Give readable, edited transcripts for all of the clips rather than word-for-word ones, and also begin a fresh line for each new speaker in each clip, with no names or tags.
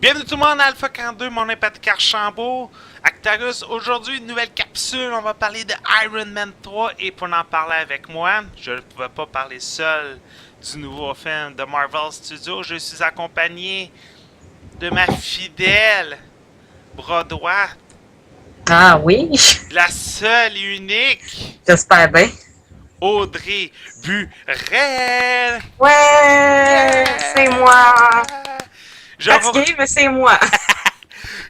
Bienvenue tout le monde à Alpha 42, mon nom est Patrick Archambault. Actarus, aujourd'hui une nouvelle capsule, on va parler de Iron Man 3 et pour en parler avec moi, je ne pouvais pas parler seul du nouveau film de Marvel Studios. Je suis accompagné de ma fidèle bras droit,
Ah oui,
la seule et unique
j'espère bien.
Audrey Burel.
Ouais, c'est moi.
Je vous...
Fatigué, mais c'est moi.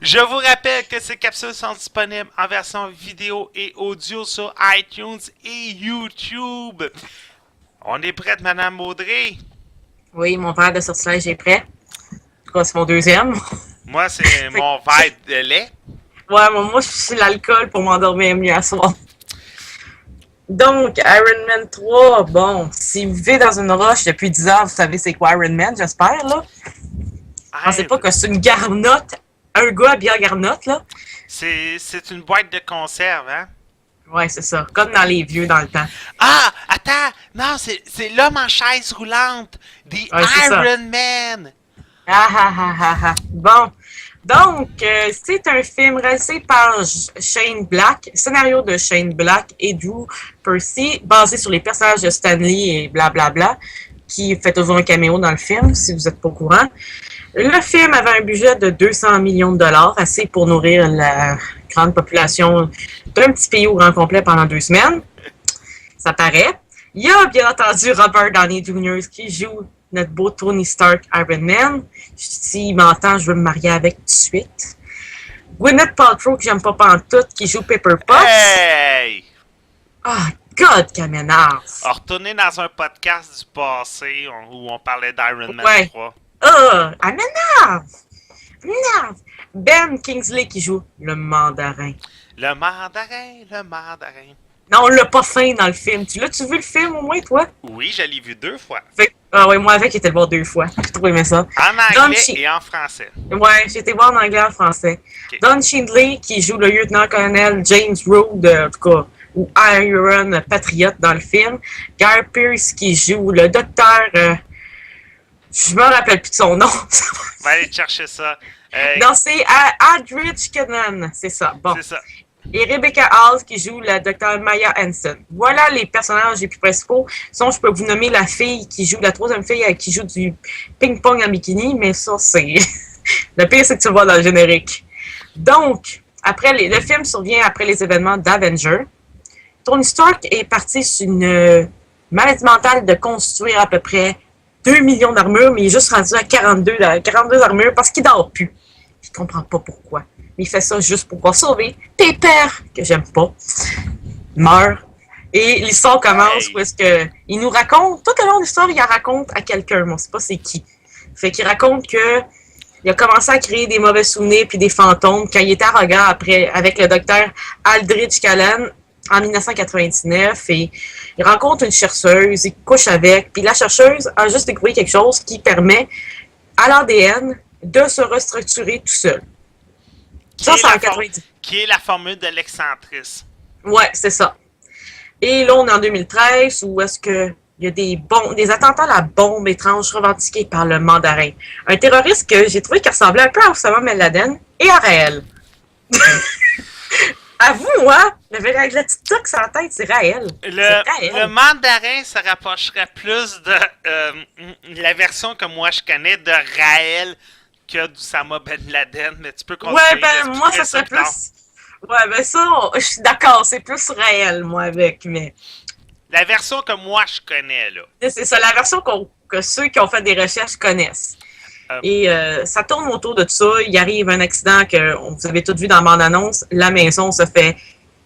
Je vous rappelle que ces capsules sont disponibles en version vidéo et audio sur iTunes et YouTube. On est prête, Madame Audrey?
Oui, mon verre de sortilège est prêt. En tout cas, c'est mon deuxième.
Moi, c'est mon verre de lait.
Ouais, moi, je suis l'alcool pour m'endormir mieux à soir. Donc, Iron Man 3, bon, si vous vivez dans une roche depuis 10 ans, vous savez c'est quoi Iron Man, j'espère, là. Pensez pas que c'est une garnotte, un gars bien garnotte, là.
C'est une boîte de conserve, hein?
Ouais, c'est ça, comme dans les vieux dans le temps.
Ah, attends! Non, c'est l'homme en chaise roulante. The
Ouais, c'est ça.
Iron Man.
Ah ah ah ah ah. Bon. Donc, c'est un film réalisé par Shane Black, scénario de Shane Black et Drew Percy, basé sur les personnages de Stanley et blablabla, qui fait toujours un caméo dans le film, si vous n'êtes pas au courant. Le film avait un budget de 200 millions de dollars, assez pour nourrir la grande population d'un petit pays au grand complet pendant 2 semaines. Ça paraît. Il y a bien entendu Robert Downey Jr. qui joue notre beau Tony Stark Iron Man. S'il m'entend, je veux me marier avec tout de suite. Gwyneth Paltrow, que j'aime pas pantoute, qui joue Pepper Potts.
Hey!
Ah, God, Kamenard!
Retourner dans un podcast du passé où on parlait d'Iron Man
Ouais.
3.
Ah, elle m'énerve! M'énerve! Ben Kingsley qui joue le mandarin.
Le mandarin, le mandarin.
Non, on l'a pas fait dans le film. L'as-tu vu le film au moins, toi?
Oui, je l'ai vu 2 fois.
Ah ouais, moi avec, j'étais le voir 2 fois. J'ai trop aimé ça.
En
Don
anglais
Chi-
et en français.
Ouais, j'ai été voir en anglais et en français.
Ok.
Don Shindley, qui joue le lieutenant-colonel James Rood, en tout cas, ou Iron Patriot dans le film. Guy Pearce, qui joue le docteur... je me rappelle plus de son nom.
Va aller chercher ça.
Non, c'est Aldrich Kennan, c'est ça. Bon.
C'est ça.
Et Rebecca Hall, qui joue la docteur Maya Hansen. Voilà les personnages les plus principaux. Sinon, je peux vous nommer la fille qui joue, la troisième fille qui joue du ping-pong en bikini, mais ça, c'est... Le pire, c'est que tu le vois dans le générique. Donc, le film survient après les événements d'Avenger. Tony Stark est parti sur une maladie mentale de construire à peu près 2 millions d'armures, mais il est juste rendu à 42 armures parce qu'il dort plus. Je comprends pas pourquoi. Mais il fait ça juste pour pouvoir sauver Pepper, que j'aime pas, meurt. Et l'histoire commence où est-ce que il nous raconte, tout le long de l'histoire, il la raconte à quelqu'un, mais on sait pas c'est qui. Fait qu'il raconte que il a commencé à créer des mauvais souvenirs puis des fantômes quand il était arrogant avec le docteur Aldrich Callan en 1999 et il rencontre une chercheuse, il couche avec, puis la chercheuse a juste découvert quelque chose qui permet à l'ADN de se restructurer tout seul. Ça, c'est en 90.
Qui est la formule de l'excentrice.
Ouais, c'est ça. Et là, on est en 2013 où est-ce que il y a des attentats à la bombe étrange revendiqués par le mandarin. Un terroriste que j'ai trouvé qui ressemblait un peu à Osama Ben Laden et à Raël. Avoue, hein? Le petite toque sur la tête, c'est Raël.
Le mandarin se rapprocherait plus de la version que moi je connais de Raël que d'Oussama Ben Laden, mais tu peux continuer.
Ouais, ben moi, ça serait plus... Ouais, ben ça, je suis d'accord, c'est plus Raël, moi, avec, mais...
La version que moi je connais, là.
C'est ça, la version que ceux qui ont fait des recherches connaissent. Et ça tourne autour de ça. Il arrive un accident que vous avez tous vu dans la bande-annonce. La maison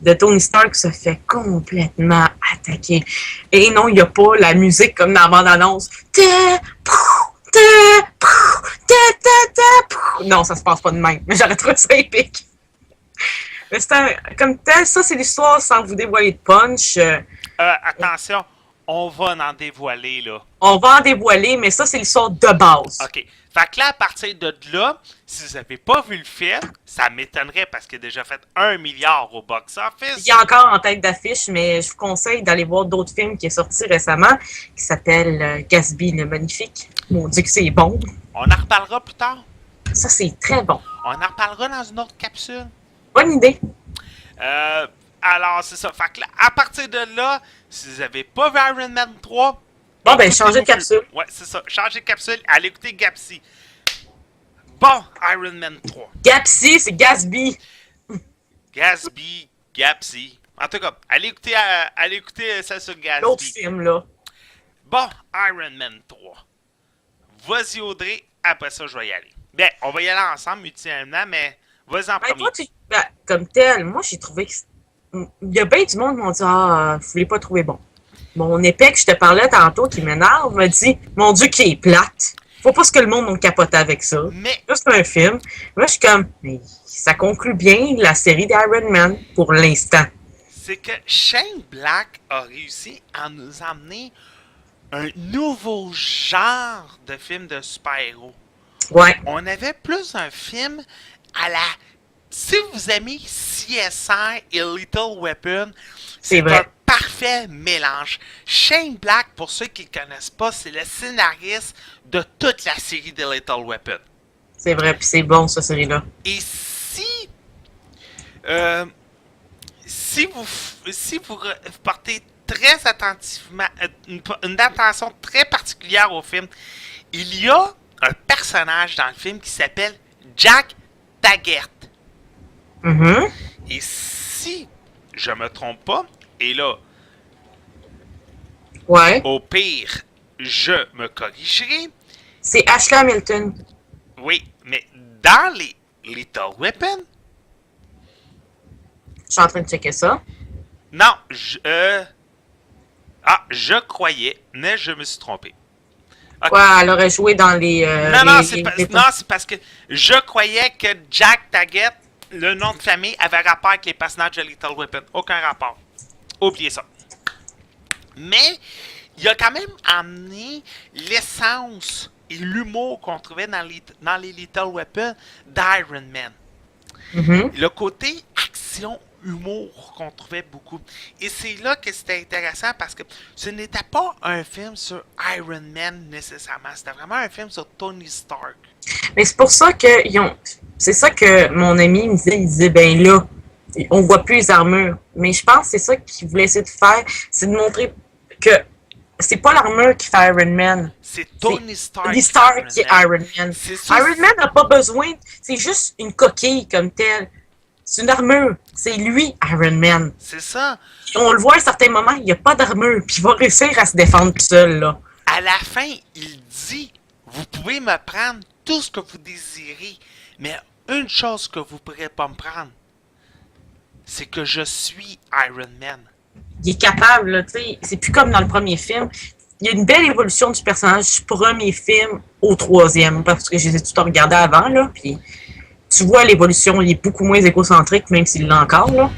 de Tony Stark se fait complètement attaquer. Et non, il n'y a pas la musique comme dans la bande-annonce. Non, ça se passe pas de même. Mais j'aurais trouvé ça épique. Mais comme tel, ça, c'est l'histoire sans vous dévoiler de punch.
Attention, on va en dévoiler, là.
On va en dévoiler, mais ça, c'est l'histoire de base.
OK. Fait que là, à partir de là, si vous n'avez pas vu le film, ça m'étonnerait parce qu'il a déjà fait 1 milliard au box-office.
Il est encore en tête d'affiche, mais je vous conseille d'aller voir d'autres films qui sont sortis récemment, qui s'appellent Gatsby le Magnifique. Mon Dieu que c'est bon.
On en reparlera plus tard.
Ça, c'est très bon.
On en reparlera dans une autre capsule.
Bonne idée.
Alors, c'est ça. Fait que là, à partir de là, si vous n'avez pas vu Iron Man 3,
Bon, ben,
écoutez
changez de
nos films.
capsule.
Ouais, c'est ça. Changez de capsule. Allez écouter Gapsy. Bon, Iron Man 3.
Gapsy, c'est Gatsby.
Gatsby, Gapsy. En tout cas, allez écouter ça sur
L'autre
Gatsby.
film, là.
Bon, Iron Man 3. Vas-y, Audrey. Après ça, je vais y aller. Bien, on va y aller ensemble mutuellement, mais vas-y en
Ben,
premier.
toi, ben, comme tel, moi, j'ai trouvé que. Il y a bien du monde qui m'ont dit, ah, vous l'avez pas trouvé bon. Mon épée que je te parlais tantôt, qui m'énerve, m'a dit, mon Dieu, qui est plate. Faut pas que le monde me capote avec ça.
Mais,
Là, c'est un film. Moi, je suis comme, mais ça conclut bien la série d'Iron Man pour l'instant.
c'est que Shane Black a réussi à nous amener un nouveau genre de film de super-héros.
Ouais,
On avait plus un film à la... Si vous aimez CSI et Little Weapon,
c'est
c'est
vrai.
un parfait mélange. Shane Black, pour ceux qui ne le connaissent pas, c'est le scénariste de toute la série de Little Weapon.
C'est vrai, puis c'est bon, cette série-là.
Et si vous portez très attentivement, une attention très particulière au film, il y a un personnage dans le film qui s'appelle Jack Taggart.
Mhm.
Et si je me trompe pas, et là,
Ouais.
au pire, je me corrigerai.
C'est Ashley Hamilton.
Oui, mais dans les Little Weapon,
Je suis en train de checker ça.
non, je croyais, mais je me suis trompé. Ok.
Ouais, elle aurait joué dans les.
Non, c'est parce que je croyais que Jack Taggart, le nom de famille, avait rapport avec les personnages de Little Weapon. Aucun rapport. Oubliez ça. Mais il a quand même amené l'essence et l'humour qu'on trouvait dans les Little Weapon d'Iron Man.
Mhm.
Le côté action, humour qu'on trouvait beaucoup. Et c'est là que c'était intéressant parce que ce n'était pas un film sur Iron Man nécessairement. C'était vraiment un film sur Tony Stark.
Mais c'est pour ça que ils ont. C'est ça que mon ami me disait. Il disait, ben là, on voit plus les armures. Mais je pense que c'est ça qu'il voulait essayer de faire. C'est de montrer que c'est pas l'armure qui fait Iron Man.
C'est Tony Stark.
Tony Stark qui est Iron Man.
C'est ça.
Iron Man n'a pas besoin. C'est juste une coquille comme telle. C'est une armure. C'est lui, Iron Man.
C'est ça.
On le voit à un certain moment, il n'y a pas d'armure. Puis il va réussir à se défendre tout seul, là.
À la fin, il dit, vous pouvez me prendre tout ce que vous désirez, mais une chose que vous ne pourrez pas me prendre, c'est que je suis Iron Man.
Il est capable, là, tu sais. C'est plus comme dans le premier film. Il y a une belle évolution du personnage du premier film au troisième, parce que je les ai tout regardés avant, là. Puis tu vois l'évolution, il est beaucoup moins égocentrique, même s'il l'a encore, là.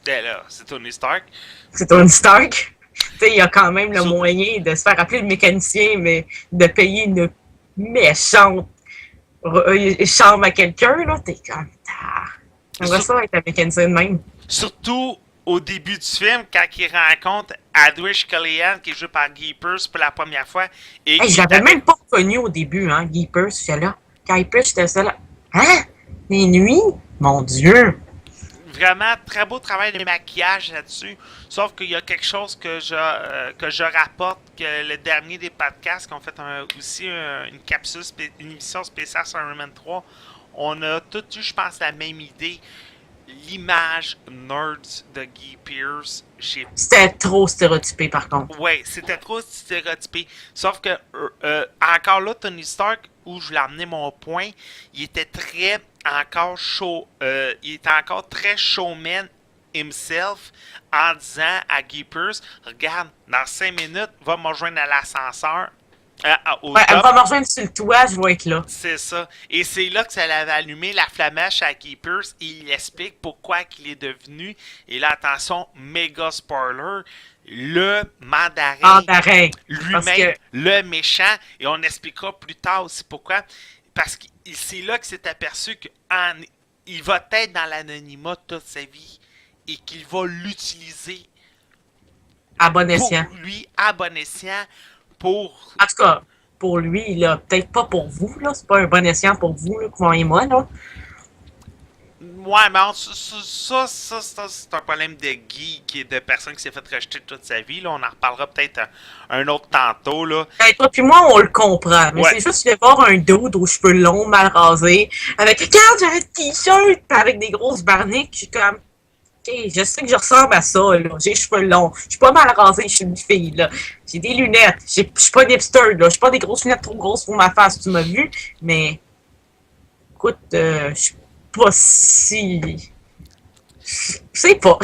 Ben là, c'est Tony Stark.
C'est Tony Stark. Tu sais, il y a quand même le
Sur-
moyen de se faire appeler le mécanicien, mais de payer une méchante chambre à quelqu'un, là. T'es comme, j'aimerais ça être un mécanicien de même.
Surtout au début du film, quand il rencontre Adwish Cullihan, qui est joué par Guy Pearce pour la première fois. Et
Hey, je l'avais même pas reconnu au début, hein, Guy Pearce, j'étais là. Guy Pearce, j'étais ça là. Hein? Les nuits? Mon Dieu!
Vraiment, très beau travail de maquillage là-dessus. Sauf qu'il y a quelque chose que je rapporte, que le dernier des podcasts, qu'on fait aussi une capsule, une émission spéciale sur Iron Man 3, on a tout eu, je pense, la même idée. L'image nerds de Guy Pearce,
C'était trop stéréotypé, par contre.
ouais, c'était trop stéréotypé. Sauf que, encore là, Tony Stark, où je l'ai amené mon point, il était il était encore très showman himself en disant à Guy Pearce, regarde, dans 5 minutes, va me rejoindre à l'ascenseur. Au
Ouais, elle
top.
va me rejoindre sur le toit, je vais être là.
C'est ça. Et c'est là que ça l'avait allumé la flamèche à Guy Pearce et il explique pourquoi qu'il est devenu, et là, attention, méga spoiler, le mandarin
Mandarin. Parce
lui-même,
que-
le méchant, et on expliquera plus tard aussi pourquoi, parce que c'est là qu'il s'est aperçu qu'il va être dans l'anonymat toute sa vie et qu'il va l'utiliser
À bon
pour
escient.
lui, à bon escient, pour...
En tout cas, pour lui, là. Peut-être pas pour vous, là. C'est pas un bon escient pour vous, là, croyez-moi, là.
Ouais, mais ça, c'est un problème de geek et de personne qui s'est fait rejeter toute sa vie. Là. On en reparlera peut-être un autre tantôt. Là.
Ben, toi puis moi, on le comprend. Mais
Ouais.
c'est juste de voir un dude aux cheveux longs, mal rasés, avec, regarde, j'ai un t-shirt, pis avec des grosses barniques. Je suis comme, ok, je sais que je ressemble à ça, là. J'ai les cheveux longs. Je suis pas mal rasée, je suis une fille, là. J'ai des lunettes. Je suis pas une hipster, là. Je suis pas des grosses lunettes trop grosses pour ma face, tu m'as vu. Mais, écoute, je suis pas si. Je sais pas.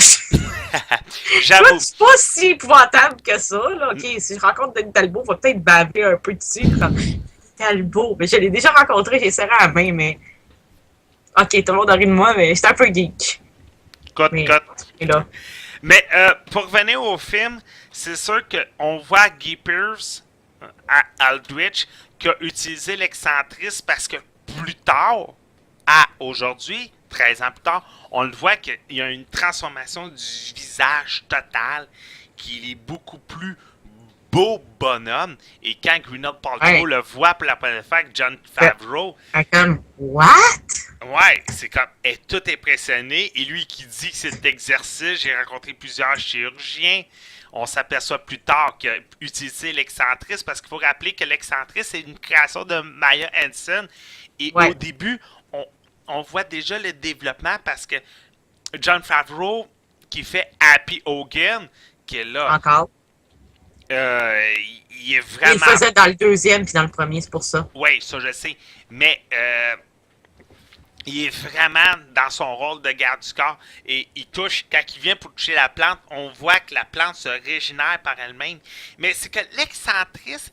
J'avoue.
C'est pas si épouvantable que ça, là. Ok, si je rencontre Denis Talbot, il va peut-être baver un peu dessus. Comme, Talbot, mais je l'ai déjà rencontré, j'ai serré à la main, mais. Ok, tout le monde a ri de moi, mais j'étais un peu geek.
Cote,
Mais,
cote.
et là.
Mais pour revenir au film, c'est sûr qu'on voit Guy Pearce à Aldrich qui a utilisé l'excentrice parce que plus tard, à aujourd'hui, 13 ans plus tard, on le voit qu'il y a une transformation du visage total, qu'il est beaucoup plus beau bonhomme. Et quand Gwyneth Paltrow le voit pour la première fois avec Jon Favreau,
Comme, what?
ouais, c'est comme, elle est tout impressionnée. Et lui qui dit que c'est d'exercice, j'ai rencontré plusieurs chirurgiens. On s'aperçoit plus tard qu'il a utilisé l'excentrice parce qu'il faut rappeler que l'excentrice, c'est une création de Maya Hansen. Et au début, on voit déjà le développement parce que Jon Favreau, qui fait Happy Hogan, qui est là.
Encore.
Il est vraiment.
Il le faisait dans le deuxième puis dans le premier, c'est pour ça.
Oui, ça je sais. Mais il est vraiment dans son rôle de garde du corps. Et il touche, quand il vient pour toucher la plante, on voit que la plante se régénère par elle-même. Mais c'est que l'excentrice.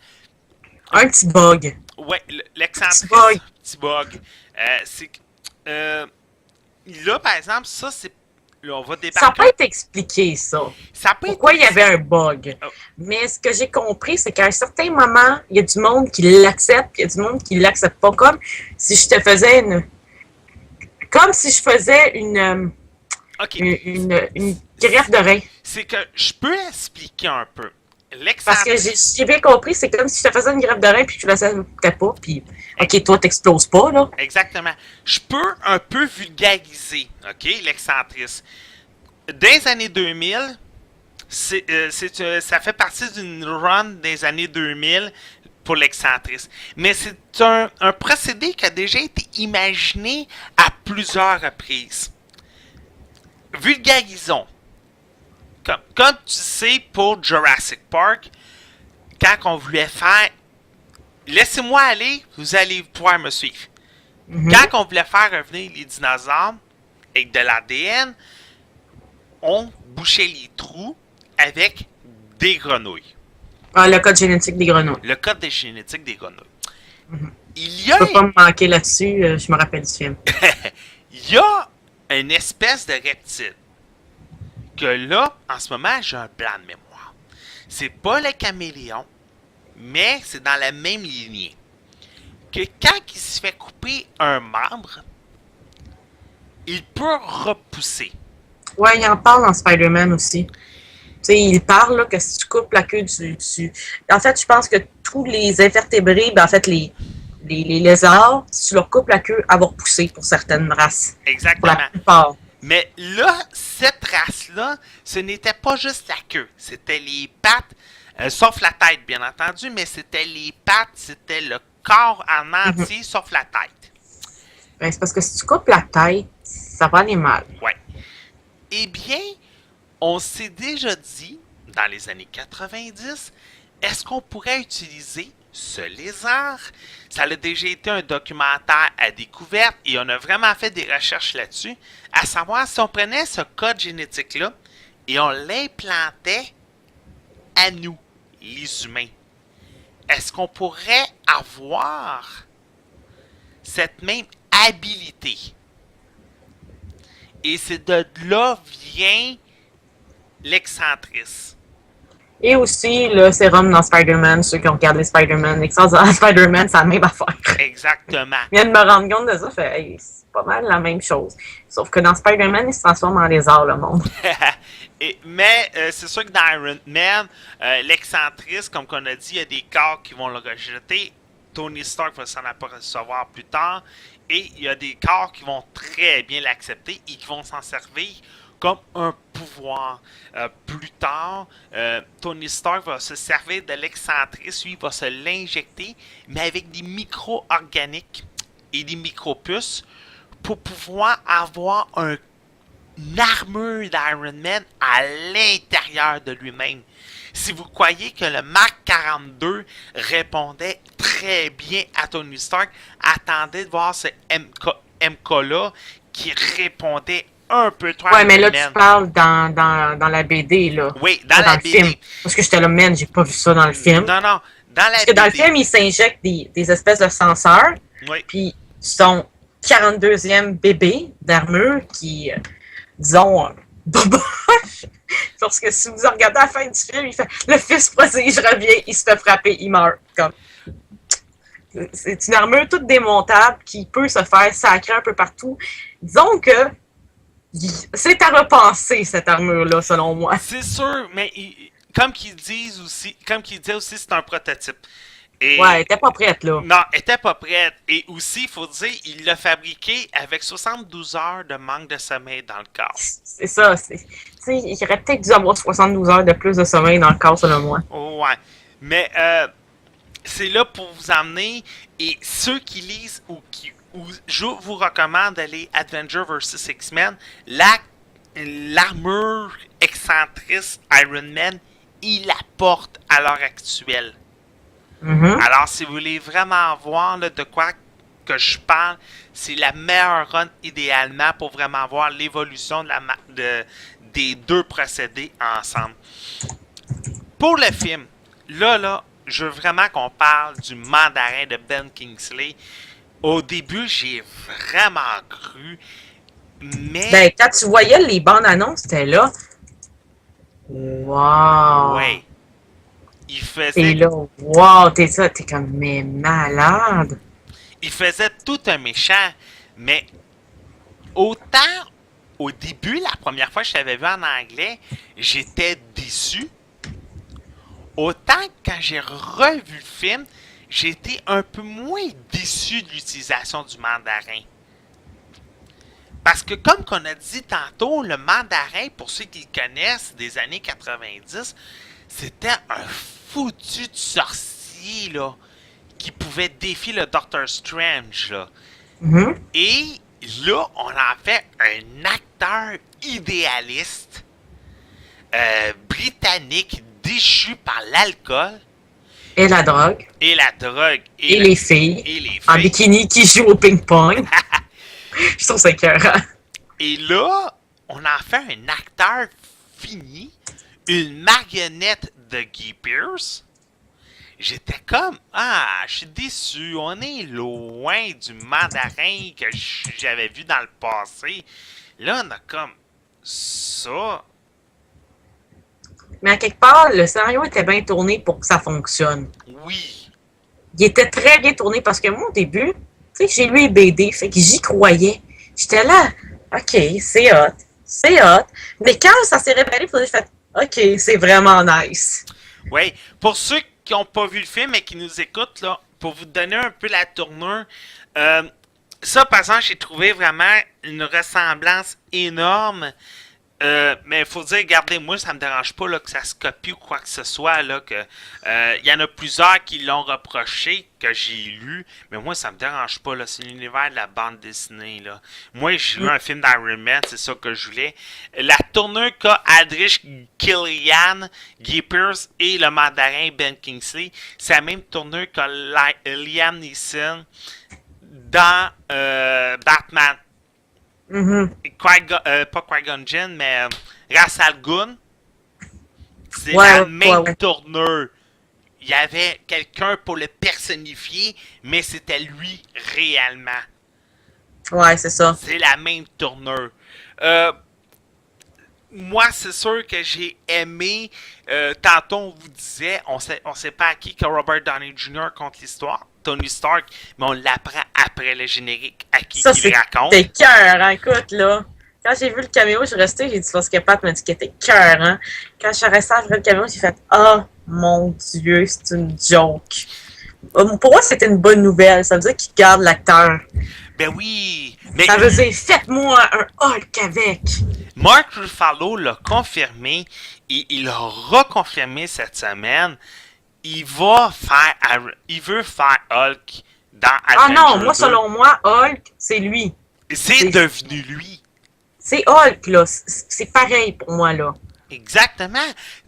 Un petit bug.
Ouais, l'excentrice. Petit bug. C'est que. Là, par exemple, ça, c'est. Là, on va débattre.
Ça n'a pas été expliqué, ça. Pourquoi il y avait un bug?
Oh.
Mais ce que j'ai compris, c'est qu'à un certain moment, il y a du monde qui l'accepte, puis il y a du monde qui ne l'accepte pas. Comme si je te faisais Comme si je faisais une greffe de rein.
C'est que je peux expliquer un peu.
Parce que j'ai bien compris, c'est comme si je te faisais une greffe de rein puis tu ne l'acceptais pas, puis ok, toi, t'exploses pas, là.
Exactement. Je peux un peu vulgariser, ok, l'excentrice. Dans les années 2000, ça fait partie d'une run des années 2000 pour l'excentrice. Mais c'est un procédé qui a déjà été imaginé à plusieurs reprises. Vulgarisons. Comme tu sais, pour Jurassic Park, quand on voulait faire « Laissez-moi aller, vous allez pouvoir me suivre ». Quand on voulait faire revenir les dinosaures avec de l'ADN, on bouchait les trous avec des grenouilles.
Ah, le code génétique des grenouilles.
Le code génétique des grenouilles. Il y
Je
a
peux pas me manquer là-dessus, je me rappelle du film.
Il y a une espèce de reptile que là, en ce moment, j'ai un blanc de mémoire. C'est pas le caméléon, mais c'est dans la même lignée. Que quand il se fait couper un membre, il peut repousser.
Ouais, il en parle dans Spider-Man aussi. Tu sais, il parle là, que si tu coupes la queue En fait, je pense que tous les invertébrés, ben, en fait, les lézards, si tu leur coupes la queue, elle va repousser pour certaines races.
Exactement.
Pour la plupart.
Mais là, cette race-là, ce n'était pas juste la queue. C'était les pattes, sauf la tête, bien entendu, mais c'était les pattes, c'était le corps en entier, sauf la tête.
Ben, c'est parce que si tu coupes la tête, ça va aller mal.
Ouais. Eh bien, on s'est déjà dit, dans les années 90, est-ce qu'on pourrait utiliser ce lézard? Ça a déjà été un documentaire à découverte et on a vraiment fait des recherches là-dessus, à savoir si on prenait ce code génétique-là et on l'implantait à nous, les humains. Est-ce qu'on pourrait avoir cette même habilité? Et c'est de là vient l'excentrice.
Et aussi le sérum dans Spider-Man, ceux qui ont regardé Spider-Man, l'excellence dans Spider-Man, c'est la même affaire.
Exactement.
Je viens de me rendre compte de ça, fait, hey, c'est pas mal la même chose. Sauf que dans Spider-Man, il se transforme en lézard, le monde.
Mais c'est sûr que dans Iron Man, l'excentrice, comme on a dit, il y a des corps qui vont le rejeter. Tony Stark va s'en apercevoir plus tard. Et il y a des corps qui vont très bien l'accepter et qui vont s'en servir comme un pouvoir. Plus tard, Tony Stark va se servir de l'excentrice. Lui, il va se l'injecter, mais avec des micro-organiques et des micro-puces pour pouvoir avoir une armure d'Iron Man à l'intérieur de lui-même. Si vous croyez que le Mark 42 répondait très bien à Tony Stark, attendez de voir ce MK-là qui répondait un peu trop à
Ouais, mais là,
Iron
tu
Man.
parles dans la BD, là.
Oui,
Pas
dans la
le
BD.
film. Parce que j'étais là, man, j'ai pas vu ça dans le film.
Non, dans la
Parce que dans le
BD.
film, il s'injecte des espèces de senseurs.
Oui.
Puis son 42e bébé d'armure qui, disons, boboche. Parce que si vous regardez à la fin du film, il fait le fils prodige revient, il se fait frapper, il meurt. Comme. C'est une armure toute démontable qui peut se faire sacrer un peu partout. Disons que c'est à repenser, cette armure-là, selon moi.
C'est sûr, mais comme qu'ils disent aussi, comme qu'ils disent aussi, c'est un prototype. Et
Ouais, elle était pas prête, là.
non, elle était pas prête. Et aussi, il faut dire, il l'a fabriqué avec 72 heures de manque de sommeil dans le corps.
C'est ça. Il aurait peut-être dû avoir 72 heures de plus de sommeil dans le corps, selon moi.
Ouais. Mais c'est là pour vous amener. Et ceux qui lisent je vous recommande d'aller Avenger vs X-Men. L'armure excentrice Iron Man, il la porte à l'heure actuelle.
Mm-hmm.
Alors, si vous voulez vraiment voir là, de quoi que je parle, c'est la meilleure run idéalement pour vraiment voir l'évolution des deux procédés ensemble. Pour le film, là, je veux vraiment qu'on parle du mandarin de Ben Kingsley. Au début, j'ai vraiment cru, mais...
Ben, quand tu voyais les bandes annonces, c'était là. Wow!
ouais. Il
T'es
faisait,
là, wow, t'es comme, mais malade!
il faisait tout un méchant, mais autant au début, la première fois que je l'avais vu en anglais, j'étais déçu. Autant quand j'ai revu le film, j'étais un peu moins déçu de l'utilisation du mandarin. Parce que comme qu'on a dit tantôt, le mandarin, pour ceux qui le connaissent des années 90, c'était un foutu de sorcier là, qui pouvait défier le Doctor Strange. Là.
Mm-hmm.
Et là, on en fait un acteur idéaliste britannique déchu par l'alcool
Et la drogue.
et la drogue
Et les filles.
et les
En
filles.
bikini qui jouent au ping-pong. Je trouve ça écœurant.
Et là, on en fait un acteur fini, une marionnette de Guy Pearce. J'étais comme, je suis déçu, on est loin du mandarin que j'avais vu dans le passé. Là, on a comme ça.
Mais à quelque part, le scénario était bien tourné pour que ça fonctionne.
Oui.
Il était très bien tourné parce que moi, au début, tu sais, j'ai lu les BD, fait que j'y croyais. J'étais là, OK, c'est hot, c'est hot. Mais quand ça s'est révélé, j'ai fait, OK, c'est vraiment nice.
Oui. Pour ceux qui n'ont pas vu le film et qui nous écoutent, là, pour vous donner un peu la tournure, ça, par exemple, j'ai trouvé vraiment une ressemblance énorme. Mais il faut dire, regardez, moi, ça me dérange pas là, que ça se copie ou quoi que ce soit. Là, que y en a plusieurs qui l'ont reproché, que j'ai lu, mais moi, ça me dérange pas. Là, c'est l'univers de la bande dessinée. Là. Moi, j'ai lu un film d'Iron Man, c'est ça que je voulais. La tournure qu'a Aldrich Killian, Guy Pearce et le mandarin Ben Kingsley, c'est la même tournure qu'a Liam Neeson dans Batman.
Mm-hmm.
Pas Qui-Gon Jinn, mais Ra's al Ghul. C'est
Ouais,
la
ouais,
même
ouais.
tournure. Il y avait quelqu'un pour le personnifier, mais c'était lui réellement.
Ouais, c'est ça.
C'est la même tournure. moi, c'est sûr que j'ai aimé. Tantôt, on vous disait, on sait pas à qui que Robert Downey Jr. compte l'histoire, Tony Stark, mais on l'apprend après le générique à qui
Ça,
qu'il raconte.
c'était cœur, hein, écoute, là. Quand j'ai vu le caméo, je suis restée, j'ai dit, parce que Pat m'a dit qu'elle était cœur, hein. Quand je suis restée à le caméo, j'ai fait, oh mon Dieu, c'est une joke. Pour moi, c'était une bonne nouvelle. Ça veut dire qu'il garde l'acteur.
Ben oui, mais
Ça veut dire, faites-moi un Hulk avec.
Mark Ruffalo l'a confirmé et il a reconfirmé cette semaine. Il veut faire Hulk dans
Ah non,
Avengers
moi,
2.
selon moi, Hulk, c'est lui.
C'est devenu lui.
C'est Hulk, là. C'est pareil pour moi, là.
Exactement.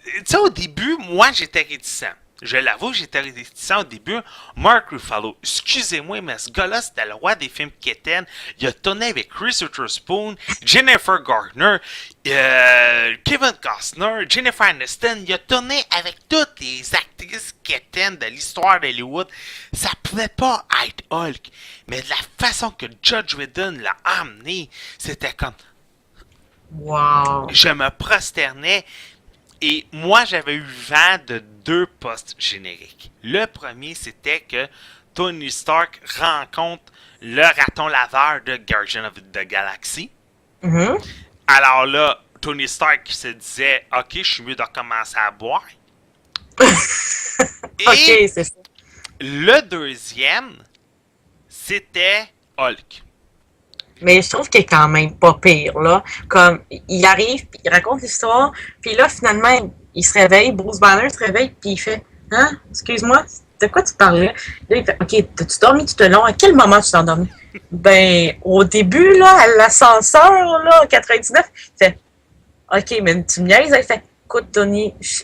Tu sais, au début, moi, j'étais réticent. Je l'avoue, j'étais réticent au début. Mark Ruffalo, excusez-moi, mais ce gars-là, c'était le roi des films quétaines. Il a tourné avec Reese Witherspoon, Jennifer Gardner, Kevin Costner, Jennifer Aniston. Il a tourné avec toutes les actrices quétaines de l'histoire d'Hollywood. Ça pouvait pas être Hulk. Mais de la façon que Judge Whedon l'a amené, c'était comme...
Wow.
Je me prosternais. Et moi, j'avais eu vent de deux postes génériques. Le premier, c'était que Tony Stark rencontre le raton laveur de Guardian of the Galaxy.
Mhm.
Alors là, Tony Stark se disait, OK, je suis mieux de recommencer à boire.
Ok,
Et
c'est ça.
le deuxième, c'était Hulk.
Mais je trouve qu'il est quand même pas pire, là. Comme, il arrive, puis il raconte l'histoire, puis là, finalement, il se réveille, Bruce Banner se réveille, puis il fait « Hein? Excuse-moi, de quoi tu parlais? » Là, il fait « Ok, t'as-tu dormi tout le long? À quel moment tu t'es endormi? » Ben, au début, là, à l'ascenseur, là, en 99, il fait « Ok, mais tu me niaises? » Il fait « Écoute, Tony, je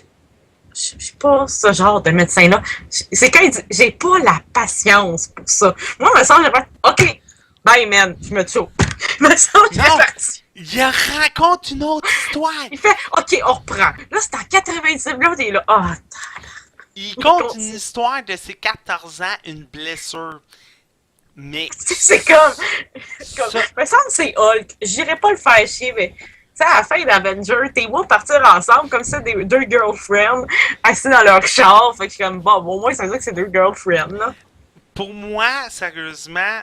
suis pas ce genre de médecin-là. C'est quand il dit « J'ai pas la patience pour ça. » Moi, il me semble, j'ai fait « Ok. » Bye, man, je me tue. Il me semble qu'il est
Non!
parti.
Il raconte une autre histoire.
Il fait, OK, on reprend. Là, c'est en 99, là, t'es là. Ah,
Il compte une histoire de ses 14 ans, une blessure. Mais
c'est comme,
ça,
me semble que c'est Hulk. J'irais pas le faire chier, mais tu sais, à la fin d'Avengers, t'es beau partir ensemble comme ça, des deux girlfriends assis dans leur char. Fait que je suis comme, bon, au moins, ça veut dire que c'est deux girlfriends, là.
pour moi, sérieusement,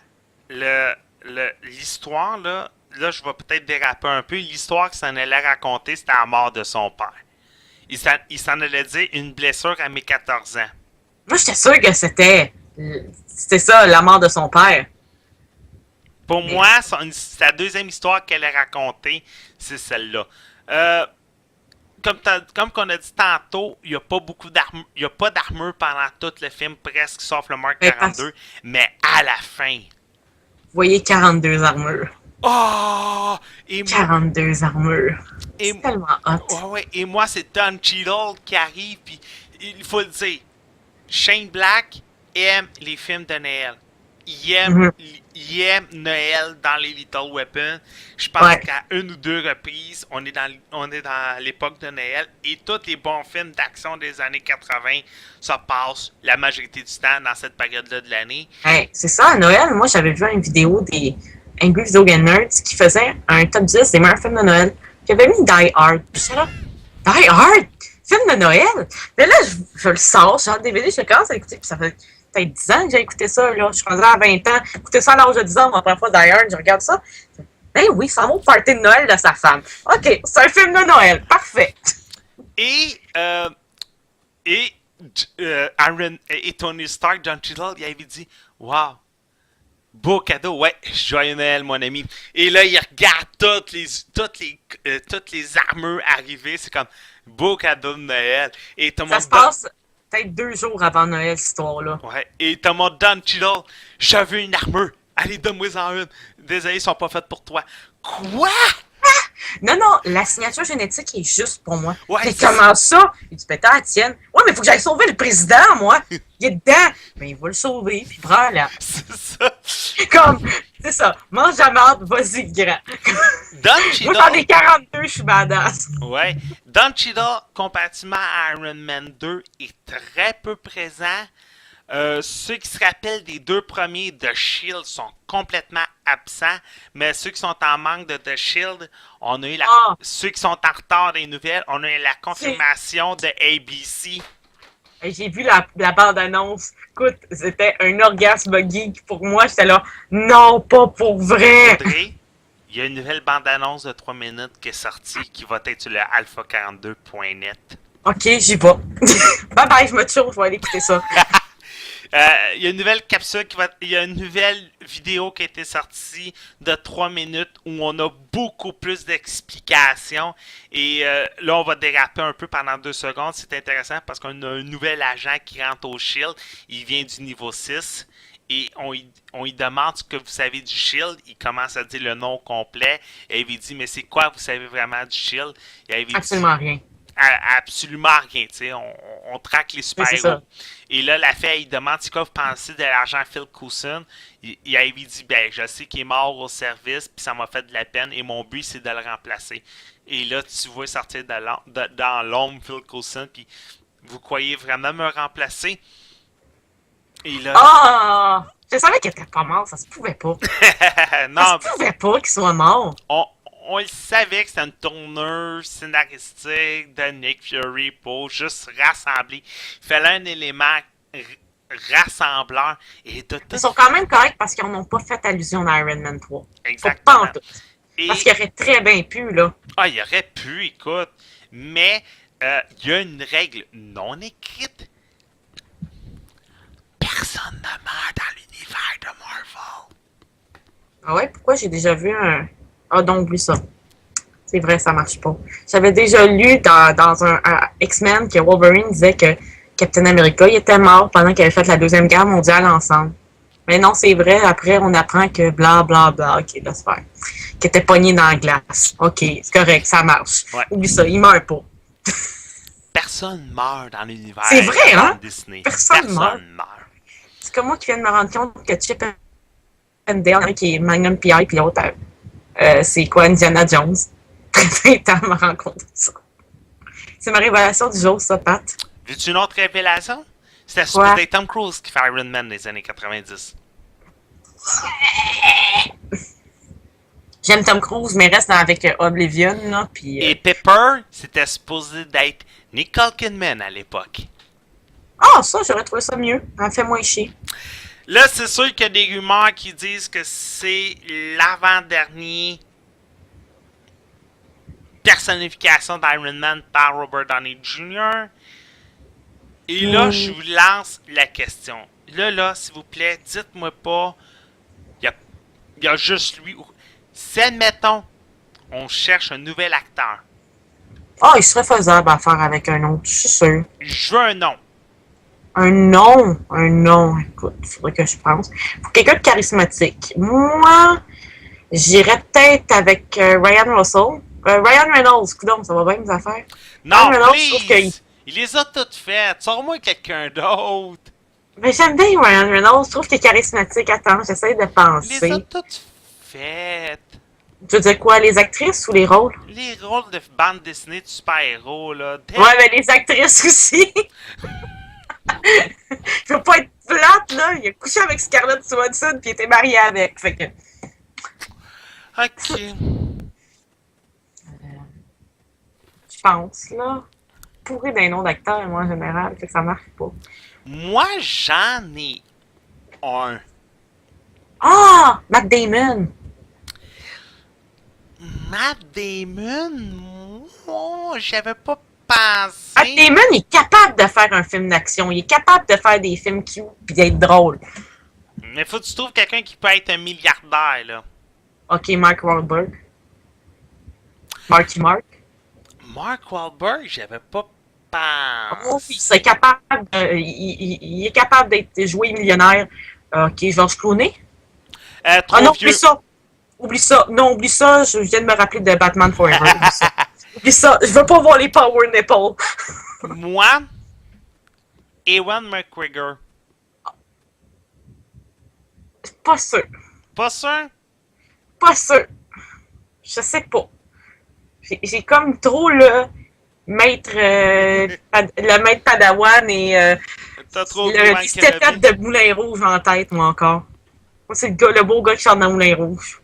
l'histoire, là, je vais peut-être déraper un peu. L'histoire qu'il s'en allait raconter, c'était la mort de son père. Il s'en allait dire une blessure à mes 14 ans.
Moi, j'étais sûre que c'était ça, la mort de son père.
Pour
Mais-
moi, sa deuxième histoire qu'elle a racontée, c'est celle-là. Comme qu'on a dit tantôt, il n'y a pas beaucoup d'armure. Il n'y a pas d'armure pendant tout le film, presque, sauf le Mark
Mais
42. Mais à la fin.
Vous voyez 42 armures.
Oh!
42 armures.
Et,
C'est tellement hot.
ouais, ouais, et moi, c'est Don Cheadle qui arrive, puis il faut le dire. Shane Black aime les films de Noël.
Mhm.
Il aime Noël dans les Little Weapons. Je pense
Ouais.
qu'à une ou deux reprises, on est dans l'époque de Noël et tous les bons films d'action des années 80, ça passe la majorité du temps dans cette période-là de l'année.
Hey, c'est ça, à Noël, moi, j'avais vu une vidéo des Angry Video Game Nerds qui faisait un top 10 des meilleurs films de Noël. Qui avait mis Die Hard. Puis j'étais là, Die Hard? Film de Noël? Mais là, je le sors, je sors le DVD, je commence à l'écouter, puis ça fait peut-être 10 ans que j'ai écouté ça, là. Je suis rendue à 20 ans. Écouté ça à l'âge de 10 ans, ma première fois Die Hard, je regarde ça. Ben oui, ça va au party de Noël de sa femme. OK, c'est un film de Noël. Parfait.
Et, Aaron et Tony Stark, John Cheadle, il avait dit wow, beau cadeau, ouais, joyeux Noël, mon ami. Et là, il regarde toutes les armures arriver, c'est comme beau cadeau de Noël. Et tout le
Ça
monde
se passe peut-être 2 jours avant Noël, cette histoire-là.
ouais, et tout le monde donne Cheadle, je veux une armure. Allez, donne-moi-en une. Désolé, ils sont pas faites pour toi. Quoi?
Non, non, la signature génétique est juste pour moi.
Ouais,
Mais
c'est
comment ça? Il dit, peut-être la tienne. Ouais, mais il faut que j'aille sauver le président, moi. Il est dedans. Mais il va le sauver, puis prends-la.
C'est ça.
Comme, c'est ça. Mange la marde, vas-y, grand.
Don
Moi, j'en ai
Cheadle,
42, je suis badass.
ouais, Don Cheadle, comparativement à Iron Man 2, est très peu présent. Ceux qui se rappellent des deux premiers de Shield sont complètement absents, mais ceux qui sont en manque de The Shield, on a eu
Ah,
ceux qui sont en retard des nouvelles, on a eu la
c'est-
confirmation de ABC.
j'ai vu la bande-annonce. Écoute, c'était un orgasme geek pour moi. J'étais là, non, pas pour vrai.
Audrey, il y a une nouvelle bande-annonce de 3 minutes qui est sortie qui va être sur le alpha42.net.
Ok, j'y vais. Bye bye, je me tue, je vais aller écouter ça.
Il y a une nouvelle capsule il y a une nouvelle vidéo qui a été sortie de 3 minutes où on a beaucoup plus d'explications. Et là, on va déraper un peu pendant 2 secondes. C'est intéressant parce qu'on a un nouvel agent qui rentre au Shield. Il vient du niveau 6. Et on lui demande ce que vous savez du Shield. Il commence à dire le nom complet. Et il lui dit, mais c'est quoi vous savez vraiment du Shield? Et il dit,
Absolument rien.
absolument rien, tu sais, on traque les
Mais c'est
super-héros.
ça.
Et là, la fille, il demande c'est quoi vous pensez de l'agent Phil Coulson. Il lui dit, ben, je sais qu'il est mort au service, puis ça m'a fait de la peine, et mon but, c'est de le remplacer. Et là, tu vois sortir dans l'ombre Phil Coulson, puis vous croyez vraiment me remplacer? Et là,
Ah! Je savais qu'il était pas mort, ça se pouvait pas.
non,
Ça se pouvait pas qu'il soit mort.
on le savait que c'était une tournure scénaristique de Nick Fury pour juste rassembler. Il fallait un élément rassembleur. Et de tout.
Ils sont quand même corrects parce qu'ils n'ont pas fait allusion à Iron Man 3. Faut
Exactement.
pas en tout.
Et,
Parce qu'il aurait très bien pu, là.
il aurait pu, écoute. Mais il y a une règle non écrite. Personne ne meurt dans l'univers de Marvel.
Ah ouais, pourquoi j'ai déjà vu un. Ah, donc, oublie ça. C'est vrai, ça marche pas. J'avais déjà lu dans un X-Men que Wolverine disait que Captain America il était mort pendant qu'il avait fait la Deuxième Guerre mondiale ensemble. Mais non, c'est vrai, après, on apprend que bla bla bla, ok, laisse faire. Qu'il était pogné dans la glace. Ok, c'est correct, ça marche.
Ouais.
Oublie ça, il meurt pas.
Personne meurt dans l'univers
C'est vrai,
de
hein?
Disney.
Personne meurt.
meurt.
C'est comme moi qui viens de me rendre compte que Chip and Dale, qui est Magnum P.I., puis l'autre, c'est quoi, Indiana Jones. Très 20 ans à me rendre compte de ça. C'est ma révélation du jour, ça, Pat.
Veux-tu une autre révélation? C'était
Quoi?
supposé être Tom Cruise qui fait Iron Man des années 90.
J'aime Tom Cruise, mais reste avec Oblivion, là, puis...
Et Pepper, c'était supposé d'être Nicole Kidman à l'époque.
Ah, ça, j'aurais trouvé ça mieux. Ça me fait moins chier.
Là, c'est sûr qu'il y a des rumeurs qui disent que c'est l'avant-dernier personnification d'Iron Man par Robert Downey Jr. Et là, je vous lance la question. Là, s'il vous plaît, dites-moi pas, il y a juste lui. Si, admettons, on cherche un nouvel acteur,
Ah, il serait faisable à faire avec un autre, je suis sûr.
je veux un nom.
Un nom, écoute, il faudrait que je pense. Pour quelqu'un de charismatique. Moi, j'irais peut-être avec Ryan Russell. Ryan Reynolds, coudonc, ça va bien mes affaires.
Non,
Ryan Reynolds, je trouve
please! Il les a toutes faites. Sors-moi quelqu'un d'autre.
Mais j'aime bien Ryan Reynolds, je trouve qu'il est charismatique. Attends, j'essaie de
Il les a
penser.
toutes faites.
Tu veux dire quoi, les actrices ou les rôles?
Les rôles de bande dessinée de super-héros, là.
Ouais, mais les actrices aussi. Je veux pas être plate, là. Il a couché avec Scarlett Johansson puis il était marié avec. Fait que...
Ok.
Je pense, là. Pourri d'un nom d'acteur, moi, en général. Fait que ça marche pas.
Moi, j'en ai un.
Ah! Matt Damon!
Matt Damon, moi, j'avais pas pensé.
Matt Damon est capable de faire un film d'action. Il est capable de faire des films cute puis d'être drôle.
Mais faut que tu trouves quelqu'un qui peut être un milliardaire, là.
Ok, Mark Wahlberg. Marky Mark.
Mark Wahlberg, j'avais pas
Oh,
pensé.
il serait capable, il est capable d'être joué millionnaire. Ok, Georges Clooney.
Trop
Ah non,
vieux.
oublie ça. Oublie ça. Non, oublie ça. Je viens de me rappeler de Batman Forever. Oublie ça. Oublie ça. Je veux pas voir les Power Nipples.
Moi, Ewan McGregor.
Pas sûr.
Pas sûr?
Pas sûr. Je sais pas. J'ai comme trop le maître Padawan et
T'as trop oublié
Le Step de Moulin Rouge en tête, moi encore. Moi, c'est le beau gars qui chante dans Moulin Rouge.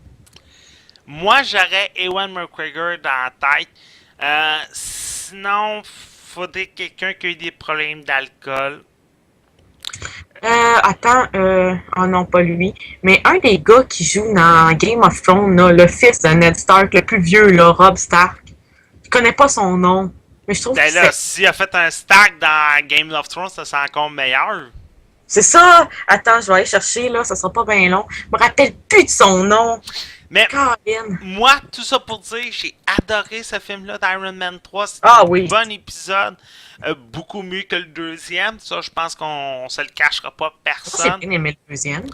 Moi, j'aurais Ewan McGregor dans la tête. Sinon, faudrait quelqu'un qui a eu des problèmes d'alcool.
Attends, oh non, pas lui. Mais un des gars qui joue dans Game of Thrones, là, le fils de Ned Stark, le plus vieux, là, Robb Stark. Je connais pas son nom. Mais je trouve
Ben
que
là, s'il a fait un stack dans Game of Thrones, ça serait encore meilleur.
c'est ça! Attends, je vais aller chercher, là, ça sera pas bien long. Je me rappelle plus de son nom.
Mais
Colin.
moi, tout ça pour dire, j'ai adoré ce film-là d'Iron Man 3. C'était
Ah
un
oui.
bon épisode. Beaucoup mieux que le deuxième. Ça, je pense qu'on se le cachera pas
Moi, j'ai
personne.
bien aimé le deuxième.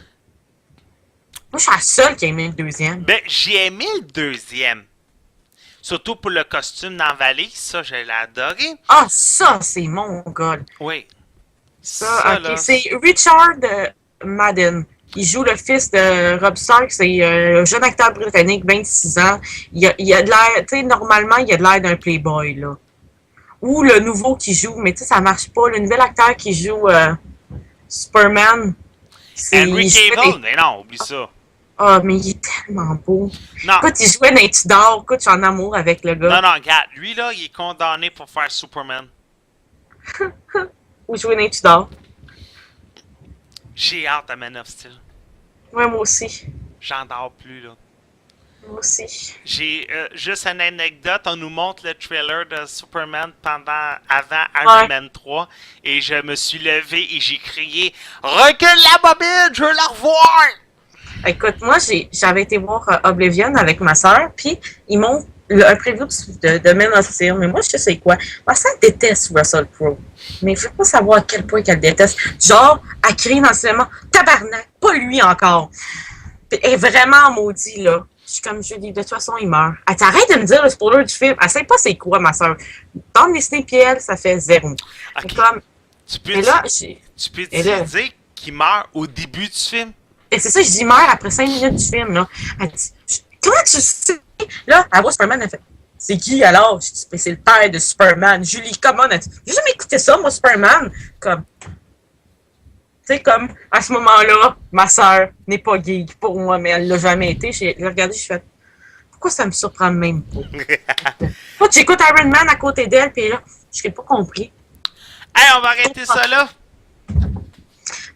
Moi, je suis la seule qui a aimé le deuxième.
Ben, j'ai aimé le deuxième. Surtout pour le costume dans Valley. Ça, je l'ai adoré.
Ah, ça, c'est mon gars.
Oui.
Ça, ok.
là,
C'est Richard Madden. Il joue le fils de Robb Stark. C'est un jeune acteur britannique, 26 ans. Il a de l'air, tu sais, normalement, il a de l'air d'un playboy, là. Ou le nouveau qui joue, mais tu sais, ça marche pas. Le nouvel acteur qui joue Superman,
Henry
il jouait
Cavill. Mais non, oublie ça.
Ah, mais il est tellement beau.
Non.
Écoute, il jouait dans Tudor. Écoute, je suis en amour avec le gars.
Non, non, regarde. Lui, là, il est condamné pour faire Superman.
Ou jouer dans Tudor.
J'ai hâte à Man of Steel.
Ouais, moi aussi.
J'en dors plus, là.
Moi aussi.
J'ai juste une anecdote. On nous montre le trailer de Superman avant Iron Man 3. Et je me suis levé et j'ai crié recule la bobine, je veux la revoir!
Écoute, moi, j'avais été voir Oblivion avec ma soeur, puis ils m'ont un preview de Man of Steel, mais moi, je sais quoi. Ma soeur déteste Russell Crowe, mais je veux pas savoir à quel point qu'elle déteste. Genre, elle crie dans le cinéma, tabarnak, pas lui encore. Puis elle est vraiment maudite, là. Je suis comme Julie, de toute façon, il meurt. Elle t'arrête de me dire le spoiler du film. Elle sait pas c'est quoi, ma soeur. Dans Disney puis elle, ça fait 0.
Okay.
Comme,
Tu peux
mais là,
dire qu'il meurt au début du film?
Et c'est ça, je dis meurt après 5 minutes du film, là. Elle dit, comment tu sais? Là, elle voit Superman, elle fait, c'est qui alors? Je dis, c'est le père de Superman. Julie, comment? Elle dit, j'ai jamais écouté ça, moi, Superman. Comme, tu sais, comme, à ce moment-là, ma soeur n'est pas geek pour moi, mais elle l'a jamais été. J'ai regardé, je fais, pourquoi ça me surprend même pas? Moi, j'écoute Iron Man à côté d'elle, puis là, je n'ai pas compris.
Hey, on va arrêter ça là!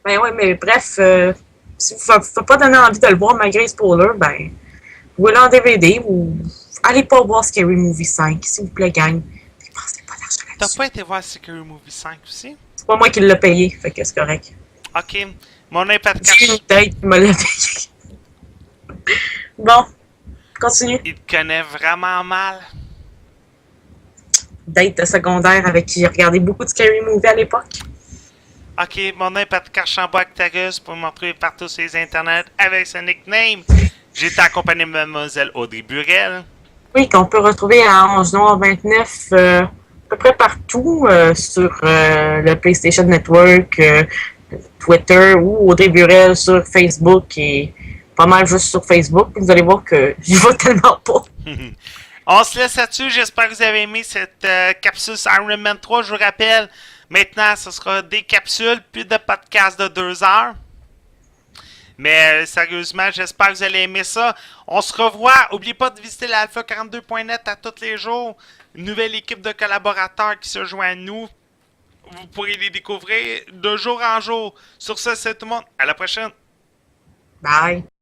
Ben ouais, mais bref, si vous ne faites pas donner envie de le voir malgré les spoilers, ben, vous le en DVD ou allez pas voir Scary Movie 5, s'il vous plaît, gang. Dépensez pas d'argent
T'as
là-dessus.
pas été voir Scary Movie 5 aussi?
C'est pas moi qui l'ai payé, fait que c'est correct.
Ok. Mon iPad
J'ai une tête qui me l'a payé. Bon, continue.
il te connaît vraiment mal.
Date de secondaire avec qui j'ai regardé beaucoup de Scary Movie à l'époque.
Ok, mon nom est Patrick Archambault Actarus pour me retrouver partout sur les internets avec ce nickname. J'étais accompagné de Mademoiselle Audrey Burel.
Oui, qu'on peut retrouver à 11 Noir 29 à peu près partout sur le PlayStation Network, Twitter ou Audrey Burel sur Facebook et pas mal juste sur Facebook. Vous allez voir que j'y vais tellement pas.
On se laisse là-dessus. J'espère que vous avez aimé cette capsule sur Iron Man 3. Je vous rappelle, maintenant, ce sera des capsules, puis de podcasts de 2 heures. Mais sérieusement, j'espère que vous allez aimer ça. On se revoit. N'oubliez pas de visiter l'alpha42.net à tous les jours. Une nouvelle équipe de collaborateurs qui se joint à nous. Vous pourrez les découvrir de jour en jour. Sur ce, c'est tout le monde. À la prochaine.
Bye.